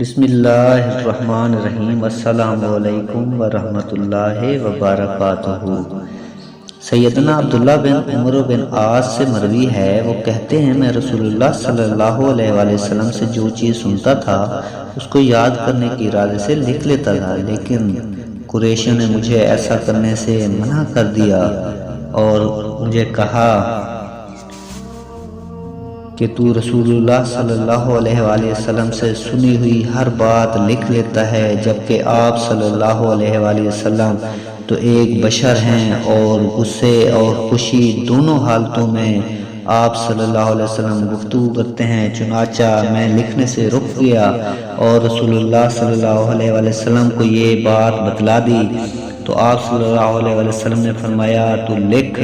بسم اللہ الرحمن الرحیم۔ السلام علیکم ورحمۃ اللہ وبرکاتہ۔ سیدنا عبداللہ بن عمر بن عاص سے مروی ہے، وہ کہتے ہیں میں رسول اللہ صلی اللہ علیہ وآلہ وسلم سے جو چیز سنتا تھا اس کو یاد کرنے کی ارادے سے لکھ لیتا تھا، لیکن قریشوں نے مجھے ایسا کرنے سے منع کر دیا اور مجھے کہا کہ تو رسول اللہ صلی اللہ علیہ وآلہ وسلم سے سنی ہوئی ہر بات لکھ لیتا ہے، جبکہ آپ صلی اللہ علیہ وآلہ وسلم تو ایک بشر ہیں اور غصے اور خوشی دونوں حالتوں میں آپ صلی اللہ علیہ وسلم گفتگو کرتے ہیں۔ چنانچہ میں لکھنے سے رک گیا اور رسول اللہ صلی اللہ علیہ وآلہ وسلم کو یہ بات بتلا دی تو آپ صلی اللہ علیہ وآلہ وسلم نے فرمایا تو لکھ،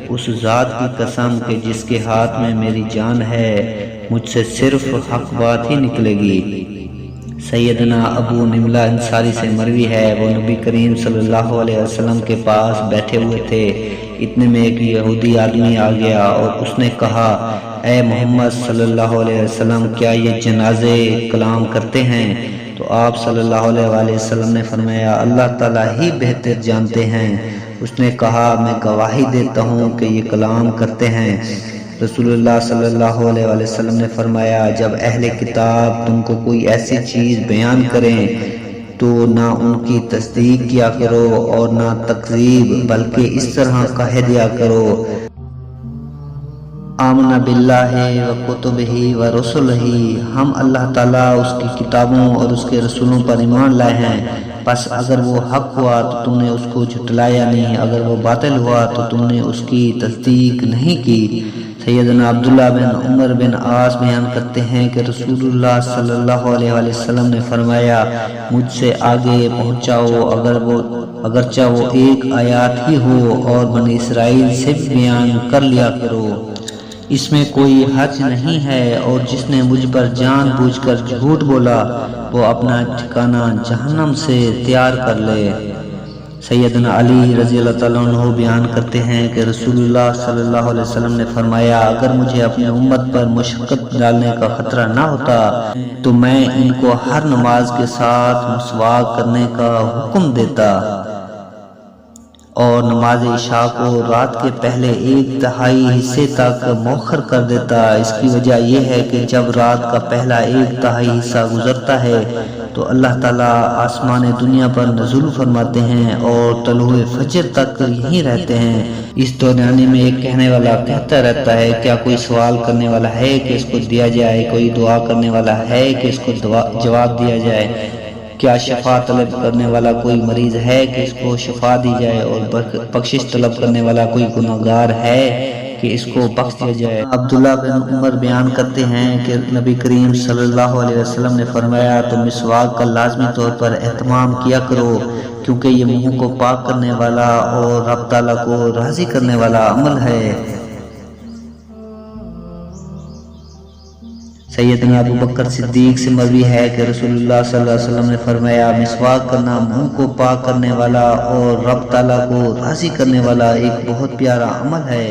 اس ذات کی قسم کہ جس کے ہاتھ میں میری جان ہے مجھ سے صرف حق بات ہی نکلے گی۔ سیدنا ابو نملہ انصاری سے مروی ہے، وہ نبی کریم صلی اللہ علیہ وسلم کے پاس بیٹھے ہوئے تھے، اتنے میں ایک یہودی آدمی آ گیا اور اس نے کہا اے محمد صلی اللہ علیہ وسلم، کیا یہ جنازے کلام کرتے ہیں؟ تو آپ صلی اللہ علیہ وآلہ وسلم نے فرمایا اللہ تعالیٰ ہی بہتر جانتے ہیں۔ اس نے کہا میں گواہی دیتا ہوں کہ یہ کلام کرتے ہیں۔ رسول اللہ صلی اللہ علیہ وآلہ وسلم نے فرمایا جب اہل کتاب تم کو کوئی ایسی چیز بیان کریں تو نہ ان کی تصدیق کیا کرو اور نہ تکذیب، بلکہ اس طرح کہہ دیا کرو آمنا باللہ و کتبہ و رسلہ، ہم اللہ تعالیٰ اس کی کتابوں اور اس کے رسولوں پر ایمان لائے ہیں، پس اگر وہ حق ہوا تو تم نے اس کو جھٹلایا نہیں، اگر وہ باطل ہوا تو تم نے اس کی تصدیق نہیں کی۔ سیدنا عبداللہ بن عمر بن عاص بیان کرتے ہیں کہ رسول اللہ صلی اللہ علیہ وآلہ وسلم نے فرمایا مجھ سے آگے پہنچاؤ اگرچہ وہ ایک آیات ہی ہو اور بنی اسرائیل سے بیان کر لیا کرو، اس میں کوئی حرج نہیں ہے، اور جس نے مجھ پر جان بوجھ کر جھوٹ بولا وہ اپنا ٹھکانہ جہنم سے تیار کر لے۔ سیدنا علی رضی اللہ تعالیٰ عنہ بیان کرتے ہیں کہ رسول اللہ صلی اللہ علیہ وسلم نے فرمایا اگر مجھے اپنی امت پر مشقت ڈالنے کا خطرہ نہ ہوتا تو میں ان کو ہر نماز کے ساتھ مسواک کرنے کا حکم دیتا اور نماز عشاء کو رات کے پہلے 1/3 حصے تک مؤخر کر دیتا۔ اس کی وجہ یہ ہے کہ جب رات کا پہلا 1/3 حصہ گزرتا ہے تو اللہ تعالیٰ آسمان دنیا پر نزول فرماتے ہیں اور طلوع فجر تک یہیں رہتے ہیں۔ اس دوران میں ایک کہنے والا کہتا رہتا ہے کیا کوئی سوال کرنے والا ہے کہ اس کو دیا جائے، کوئی دعا کرنے والا ہے کہ اس کو جواب دیا جائے، کیا شفا طلب کرنے والا کوئی مریض ہے کہ اس کو شفا دی جائے، اور بخشش طلب کرنے والا کوئی گناہگار ہے کہ اس کو بخش دیا جائے۔ عبداللہ بن عمر بیان کرتے ہیں کہ نبی کریم صلی اللہ علیہ وسلم نے فرمایا تو مسواک کا لازمی طور پر اہتمام کیا کرو، کیونکہ یہ منہ کو پاک کرنے والا اور رب تعالیٰ کو راضی کرنے والا عمل ہے۔ سیدنا ابو بکر صدیق سے مروی ہے کہ رسول اللہ صلی اللہ علیہ وسلم نے فرمایا مسواک کرنا منہ کو پاک کرنے والا اور رب تعالیٰ کو راضی کرنے والا ایک بہت پیارا عمل ہے۔